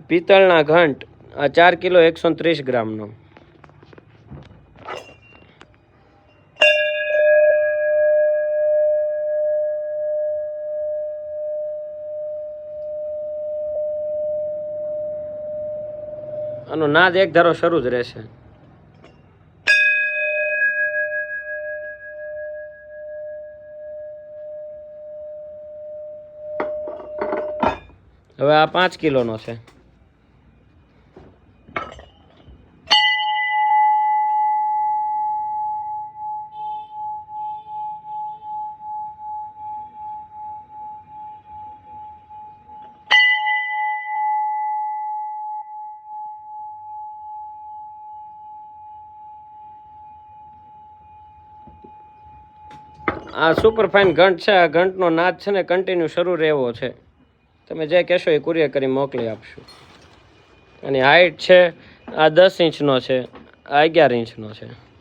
પિત્તળના ઘંટ આ 4 કિલો 130 ગ્રામનો. આનો નાદ એક ધારો શરૂ જ રહેશે. હવે આ 5 કિલોનો છે. આ સુપર ફાઇન ઘંટ છે. આ ઘંટનો નાદ છે ને કન્ટિન્યુ શરૂ રહેવો છે. તમે જે કહેશો એ કુરિયર કરી મોકલી આપશું. અને હાઇટ છે આ 10 ઇંચનો છે, આ 11 ઇંચનો છે.